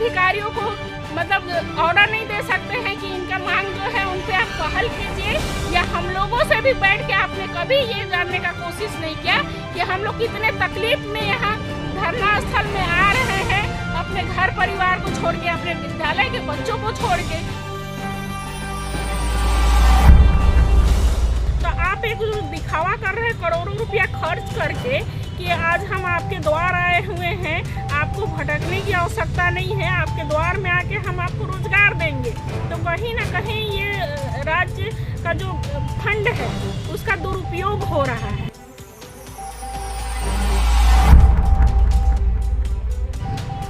अधिकारियों को मतलब ऑर्डर नहीं दे सकते हैं कि इनका मांग जो है उन पे आप पहल कीजिए? या हम लोगों से भी बैठ के आपने कभी ये जानने का कोशिश नहीं किया कि हम लोग कितने तकलीफ में यहाँ धरना स्थल में आ रहे हैं, अपने घर परिवार को छोड़ के, अपने विद्यालय के बच्चों को छोड़ के। तो आप एक दिखावा कर रहे हैं करोड़ों रुपया खर्च करके कि आज हम आपके द्वार आए हुए हैं, आपको भटकने की आवश्यकता नहीं है, आपके द्वार में आके हम आपको रोजगार देंगे। तो कहीं ना कहीं ये राज्य का जो फंड है उसका दुरुपयोग हो रहा है।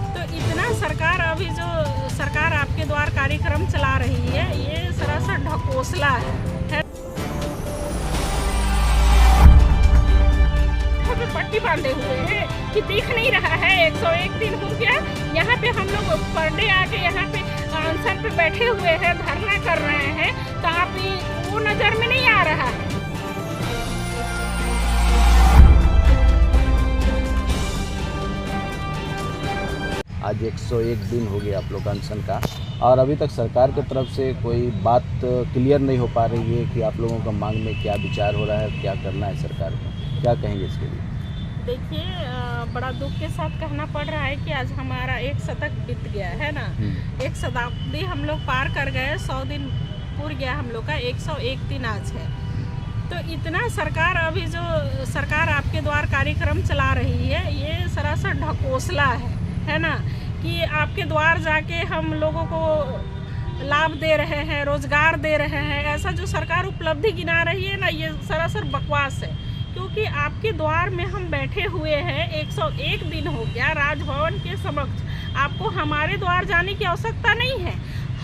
तो इतना सरकार अभी जो सरकार आपके द्वार कार्यक्रम चला रही है, ये सरासर ढकोसला है। पट्टी बांधे हुए हैं कि दिख नहीं रहा है। 101 दिन हो गया यहाँ पे हम लोग पर डे आके यहाँ पे आंसर पे बैठे हुए हैं, धरना कर रहे हैं, तो आप वो नजर में नहीं आ रहा है। आज 101 दिन हो गया आप लोग अनशन का, और अभी तक सरकार की तरफ से कोई बात क्लियर नहीं हो पा रही है कि आप लोगों का मांग में क्या विचार हो रहा है, क्या करना है सरकार को, क्या कहेंगे इसके लिए? देखिए, बड़ा दुख के साथ कहना पड़ रहा है कि आज हमारा एक शतक बीत गया है ना, एक शताब्दी हम लोग पार कर गए, 100 दिन पूर गया हम लोग का, 101 दिन आज है। तो इतना सरकार अभी जो सरकार आपके द्वार कार्यक्रम चला रही है, ये सरासर ढकोसला है ना, कि आपके द्वार जाके हम लोगों को लाभ दे रहे हैं, रोजगार दे रहे हैं, ऐसा जो सरकार उपलब्धि गिना रही है ना, ये सरासर बकवास है। क्योंकि आपके द्वार में हम बैठे हुए हैं, 101 दिन हो गया राजभवन के समक्ष, आपको हमारे द्वार जाने की आवश्यकता नहीं है।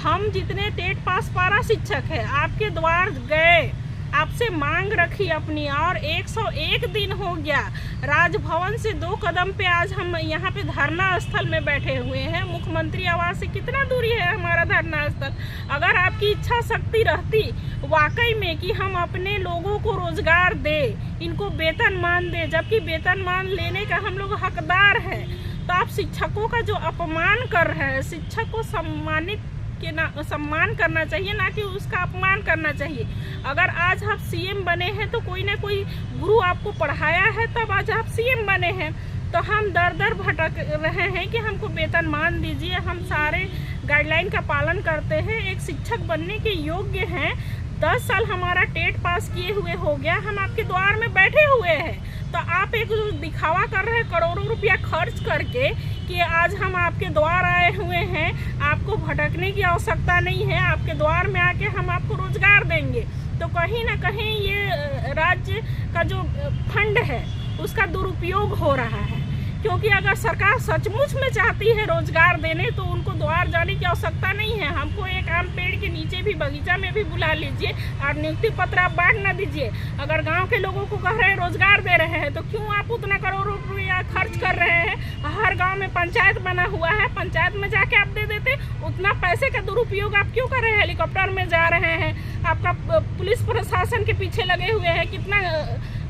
हम जितने टेट पास पारा शिक्षक हैं आपके द्वार गए, आपसे मांग रखी अपनी, और 101 दिन हो गया राजभवन से 2 कदम पे आज हम यहाँ पे धरना स्थल में बैठे हुए हैं। मुख्यमंत्री आवास से कितना दूरी है हमारा धरना स्थल? अगर आपकी इच्छा शक्ति रहती वाकई में कि हम अपने लोगों को रोजगार दे, इनको वेतनमान दे, जबकि वेतनमान लेने का हम लोग हकदार हैं, तो आप शिक्षकों का जो अपमान कर रहे हैं, शिक्षक को सम्मान करना चाहिए, ना कि उसका अपमान करना चाहिए। अगर आज आप सीएम बने हैं तो कोई ना कोई गुरु आपको पढ़ाया है, तब आज आप सीएम बने हैं। तो हम दर दर भटक रहे हैं कि हमको वेतनमान दीजिए, हम सारे गाइडलाइन का पालन करते हैं, एक शिक्षक बनने के योग्य हैं। 10 साल हमारा टेट पास किए हुए हो गया, हम आपके द्वार में बैठे हुए हैं। तो आप एक दिखावा कर रहे हैं करोड़ों रुपया खर्च करके कि आज हम आपके द्वार आए हुए हैं, आपको भटकने की आवश्यकता नहीं है, आपके द्वार में आके हम आपको रोजगार देंगे। तो कहीं ना कहीं ये राज्य का जो फंड है उसका दुरुपयोग हो रहा है। क्योंकि अगर सरकार सचमुच में चाहती है रोजगार देने, तो उनको द्वार जाने की आवश्यकता नहीं है। हमको एक आम पेड़ के नीचे भी, बगीचा में भी बुला लीजिए और नियुक्ति पत्र आप बांट ना दीजिए। अगर गांव के लोगों को कह रहे हैं रोजगार दे रहे हैं, तो क्यों आप उतना करोड़ों रुपया खर्च कर रहे हैं? हर गाँव में पंचायत बना हुआ है, पंचायत में जाके आप दे देते। उतना पैसे का दुरुपयोग आप क्यों कर रहे हैं? हेलीकॉप्टर में जा रहे हैं, आपका पुलिस प्रशासन के पीछे लगे हुए हैं, कितना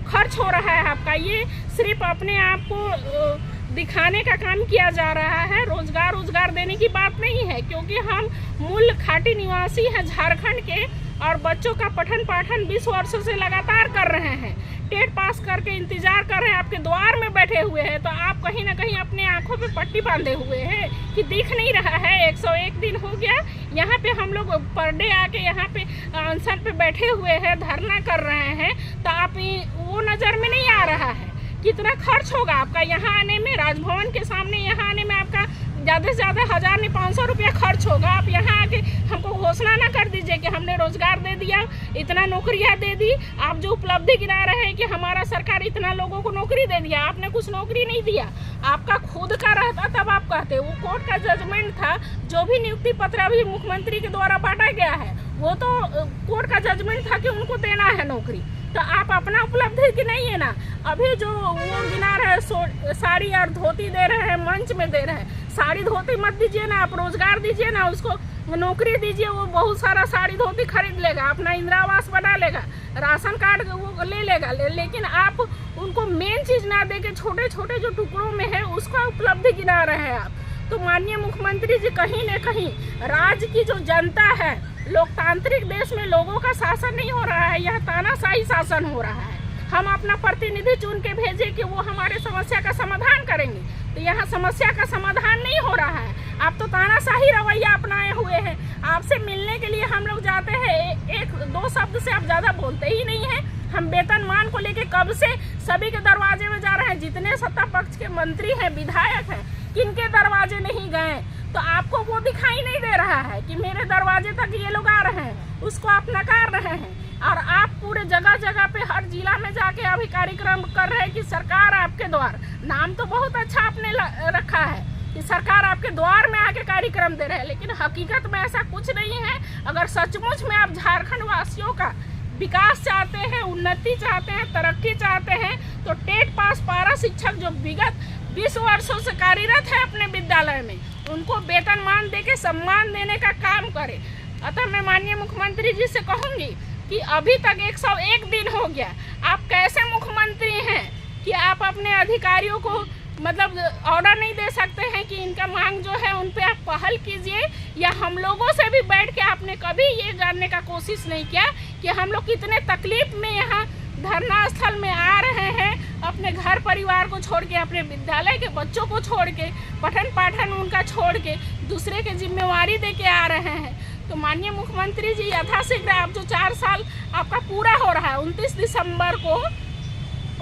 खर्च हो रहा है आपका। ये सिर्फ अपने आप को दिखाने का काम किया जा रहा है, रोजगार देने की बात नहीं है। क्योंकि हम मूल खाटी निवासी हैं झारखंड के, और बच्चों का पठन पाठन 20 वर्षों से लगातार कर रहे हैं, टेट पास करके इंतजार कर रहे हैं, आपके द्वार में बैठे हुए हैं। तो आप कहीं ना कहीं अपने आंखों पे पट्टी बांधे हुए हैं कि दिख नहीं रहा है। 101 दिन हो गया यहाँ पे हम लोग पर डे आके यहाँ पे आंसर पे बैठे हुए हैं, धरना कर रहे हैं, तो आप वो नज़र में नहीं आ रहा है। कितना खर्च होगा आपका यहाँ आने में? राजभवन के सामने यहाँ आने में आपका ज़्यादा से ज़्यादा 1000 नहीं 500 रुपया खर्च होगा। आप यहाँ आके हमको घोषणा ना कर दीजिए कि हमने रोजगार दे दिया, इतना नौकरियाँ दे दी। आप जो उपलब्धि गिना रहे हैं कि हमारा सरकार इतना लोगों को नौकरी दे दिया, आपने कुछ नौकरी नहीं दिया। आपका खुद का रहता तब आप कहते। वो कोर्ट का जजमेंट था, जो भी नियुक्ति पत्र अभी मुख्यमंत्री के द्वारा बांटा गया है, वो तो कोर्ट का जजमेंट था कि उनको देना है नौकरी। तो आप अपना उपलब्धि की नहीं है ना। अभी जो वो गिना रहे साड़ी और धोती दे रहे हैं, मंच में दे रहे हैं, साड़ी धोती मत दीजिए ना, आप रोजगार दीजिए ना, उसको नौकरी दीजिए। वो बहुत सारा साड़ी धोती खरीद लेगा, अपना इंदिरा आवास बना लेगा, राशन कार्ड वो ले लेगा, लेकिन आप उनको मेन चीज ना दे के छोटे छोटे जो टुकड़ों में है उसका उपलब्धि गिना रहे हैं आप। तो माननीय मुख्यमंत्री जी कहीं न कहीं राज्य की जो जनता है, लोकतांत्रिक देश में लोगों का शासन नहीं हो रहा है, यह तानाशाही शासन हो रहा है। हम अपना प्रतिनिधि चुन के भेजे कि वो हमारे समस्या का समाधान करेंगे, तो यहाँ समस्या का समाधान नहीं हो रहा है। आप तो तानाशाही रवैया अपनाए हुए हैं। आपसे मिलने के लिए हम लोग जाते हैं, एक दो शब्द से आप ज़्यादा बोलते ही नहीं हैं। हम वेतनमान को लेके कब से सभी के दरवाजे में जा रहे हैं, जितने सत्ता पक्ष के मंत्री हैं, विधायक हैं, किनके दरवाजे नहीं गए, तो आपको वो दिखाई नहीं दे रहा है कि मेरे दरवाजे तक ये लोग आ रहे हैं, उसको आप नकार रहे हैं। और आप पूरे जगह जगह पे हर जिला में जाके अभी कार्यक्रम कर रहे हैं कि सरकार आपके द्वार, नाम तो बहुत अच्छा आपने रखा है कि सरकार आपके द्वार में आके कार्यक्रम दे रहे हैं, लेकिन हकीकत में ऐसा कुछ नहीं है। अगर सचमुच में आप झारखंड वासियों का विकास चाहते हैं, उन्नति चाहते हैं, तरक्की चाहते हैं, तो टेट पास पारा शिक्षक जो विगत 20 वर्षों से कार्यरत है अपने विद्यालय में, उनको वेतनमान देके सम्मान देने का काम करें। अतः मैं माननीय मुख्यमंत्री जी से कहूँगी कि अभी तक 101 दिन हो गया, आप कैसे मुख्यमंत्री हैं कि आप अपने अधिकारियों को मतलब ऑर्डर नहीं दे सकते हैं कि इनका मांग जो है उन पे आप पहल कीजिए। या हम लोगों से भी बैठ के आपने कभी ये जानने का कोशिश नहीं किया कि हम लोग कितने तकलीफ में यहाँ धरना स्थल में आ रहे हैं, अपने घर परिवार को छोड़ के, अपने विद्यालय के बच्चों को छोड़ के, पठन पाठन उनका छोड़ के दूसरे के जिम्मेवारी दे के आ रहे हैं। तो माननीय मुख्यमंत्री जी यथाशीघ्र आप जो 4 साल आपका पूरा हो रहा है 29 दिसंबर को,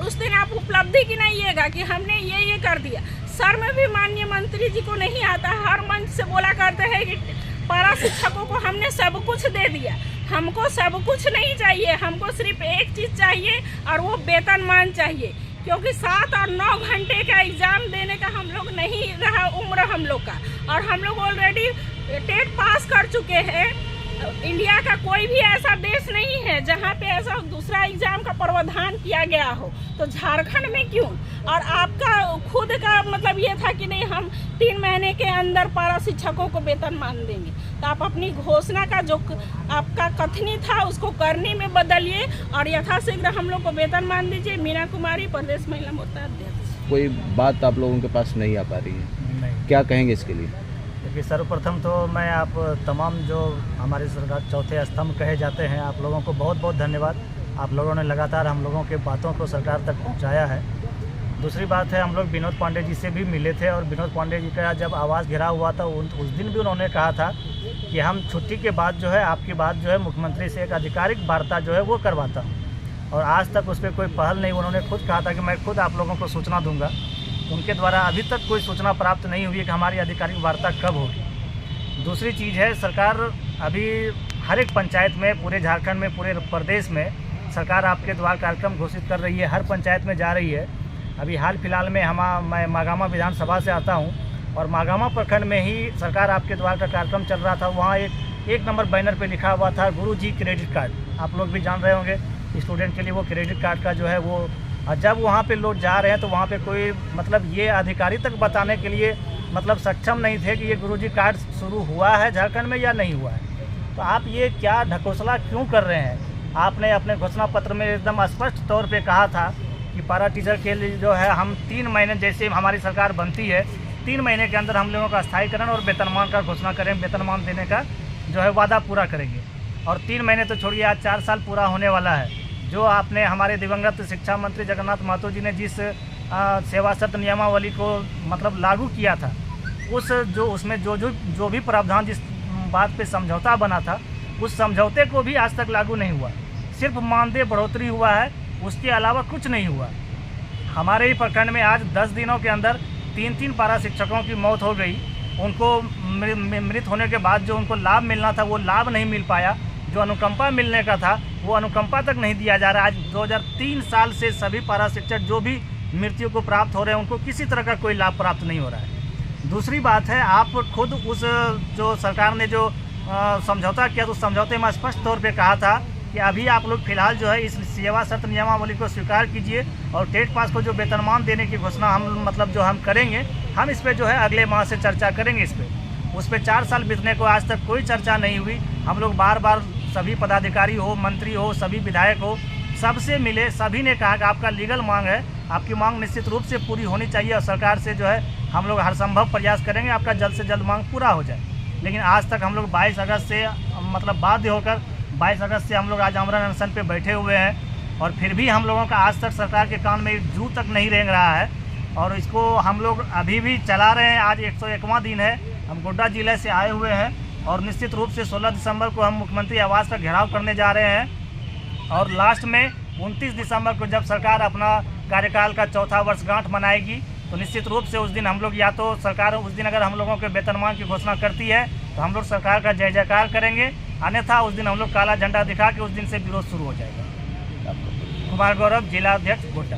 उस दिन आप उपलब्धि गिनाइएगा कि हमने ये कर दिया। सर में भी माननीय मंत्री जी को नहीं आता, हर मंच से बोला करते हैं कि पारा शिक्षकों को हमने सब कुछ दे दिया। हमको सब कुछ नहीं चाहिए, हमको सिर्फ एक चीज़ चाहिए और वो वेतनमान चाहिए, क्योंकि 7 और 9 घंटे का एग्ज़ाम देने का हम लोग नहीं रहा उम्र हम लोग का, और हम लोग ऑलरेडी टेट पास कर चुके हैं। इंडिया का कोई भी ऐसा देश नहीं है जहाँ पे ऐसा दूसरा एग्जाम का प्रावधान किया गया हो, तो झारखंड में क्यों? और आपका खुद का मतलब ये था कि नहीं, हम 3 महीने के अंदर पारा शिक्षकों को वेतनमान देंगे। तो आप अपनी घोषणा का जो आपका कथनी था उसको करने में बदलिए और यथाशीघ्र हम लोग को वेतनमान दीजिए। मीना कुमारी, प्रदेश महिला मोर्चा अध्यक्ष। कोई बात आप लोगों के पास नहीं आ पा रही है, नहीं। क्या कहेंगे इसके लिए? देखिए, सर्वप्रथम तो मैं आप तमाम जो हमारी सरकार चौथे स्तंभ कहे जाते हैं, आप लोगों को बहुत बहुत धन्यवाद। आप लोगों ने लगातार हम लोगों के बातों को सरकार तक पहुंचाया है। दूसरी बात है, हम लोग विनोद पांडे जी से भी मिले थे और विनोद पांडे जी का जब आवाज़ घिराव हुआ था उस दिन भी उन्होंने कहा था कि हम छुट्टी के बाद जो है आपकी बात जो है मुख्यमंत्री से एक आधिकारिक वार्ता जो है वो करवाता हूँ, और आज तक उस पर कोई पहल नहीं। उन्होंने खुद कहा था कि मैं खुद आप लोगों को सूचना दूंगा। उनके द्वारा अभी तक कोई सूचना प्राप्त नहीं हुई है कि हमारी आधिकारिक वार्ता कब होगी। दूसरी चीज़ है, सरकार अभी हर एक पंचायत में, पूरे झारखंड में, पूरे प्रदेश में सरकार आपके द्वार कार्यक्रम घोषित कर रही है, हर पंचायत में जा रही है। अभी हाल फिलहाल में मैं मागामा विधानसभा से आता हूं और मागामा प्रखंड में ही सरकार आपके द्वार का कार्यक्रम चल रहा था। वहाँ एक नंबर बैनर पे लिखा हुआ था गुरुजी क्रेडिट कार्ड। आप लोग भी जान रहे होंगे, स्टूडेंट के लिए वो क्रेडिट कार्ड का जो है वो, जब वहाँ पे लोग जा रहे हैं तो वहाँ पे कोई मतलब ये अधिकारी तक बताने के लिए मतलब सक्षम नहीं थे कि ये गुरुजी कार्ड शुरू हुआ है झारखंड में या नहीं हुआ है। तो आप ये क्या ढकोसला क्यों कर रहे हैं? आपने अपने घोषणा पत्र में एकदम स्पष्ट तौर पे कहा था कि पारा टीचर के लिए जो है हम 3 महीने, जैसे हमारी सरकार बनती है 3 महीने के अंदर हम लोगों का स्थायीकरण और वेतनमान का घोषणा करें, वेतनमान देने का जो है वादा पूरा करेंगे। और 3 महीने तो छोड़िए, आज 4 साल पूरा होने वाला है। जो आपने हमारे दिवंगत शिक्षा मंत्री जगन्नाथ महतो जी ने जिस सेवा शर्त नियमावली को मतलब लागू किया था, उसमें जो भी प्रावधान, जिस बात पे समझौता बना था, उस समझौते को भी आज तक लागू नहीं हुआ। सिर्फ मानदेय बढ़ोतरी हुआ है, उसके अलावा कुछ नहीं हुआ। हमारे ही प्रखंड में आज 10 दिनों के अंदर 3 पारा शिक्षकों की मौत हो गई। उनको मृत होने के बाद जो उनको लाभ मिलना था वो लाभ नहीं मिल पाया, जो अनुकंपा मिलने का था वो अनुकंपा तक नहीं दिया जा रहा। आज 2003 साल से सभी पारा शिक्षक जो भी मृत्यु को प्राप्त हो रहे हैं उनको किसी तरह का कोई लाभ प्राप्त नहीं हो रहा है। दूसरी बात है, आप खुद उस जो सरकार ने जो समझौता किया, तो उस समझौते में स्पष्ट तौर पे कहा था कि अभी आप लोग फिलहाल जो है इस सेवा शर्त नियमावली को स्वीकार कीजिए और टेट पास को जो वेतनमान देने की घोषणा हम मतलब जो हम करेंगे, हम इस पर जो है अगले माह से चर्चा करेंगे। उस पर 4 साल बीतने को आज तक कोई चर्चा नहीं हुई। हम लोग बार बार सभी पदाधिकारी हो, मंत्री हो, सभी विधायक हो, सबसे मिले, सभी ने कहा कि आपका लीगल मांग है, आपकी मांग निश्चित रूप से पूरी होनी चाहिए और सरकार से जो है हम लोग हर संभव प्रयास करेंगे आपका जल्द से जल्द मांग पूरा हो जाए। लेकिन आज तक हम लोग 22 अगस्त से मतलब बाध्य होकर 22 अगस्त से हम लोग आज आमरण अनशन पे बैठे हुए हैं और फिर भी हम लोगों का आज तक सरकार के कान में जू तक नहीं रेंग रहा है और इसको हम लोग अभी भी चला रहे हैं। आज 101वां दिन है, हम गोड्डा जिले से आए हुए हैं और निश्चित रूप से 16 दिसंबर को हम मुख्यमंत्री आवास का घेराव करने जा रहे हैं और लास्ट में 29 दिसंबर को जब सरकार अपना कार्यकाल का चौथा वर्षगांठ मनाएगी तो निश्चित रूप से उस दिन हम लोग या तो सरकार उस दिन अगर हम लोगों के वेतनमान की घोषणा करती है तो हम लोग सरकार का जय जयकार करेंगे, अन्यथा उस दिन हम लोग काला झंडा दिखा के उस दिन से विरोध शुरू हो जाएगा। कुमार गौरव, जिला अध्यक्ष गोड्डा।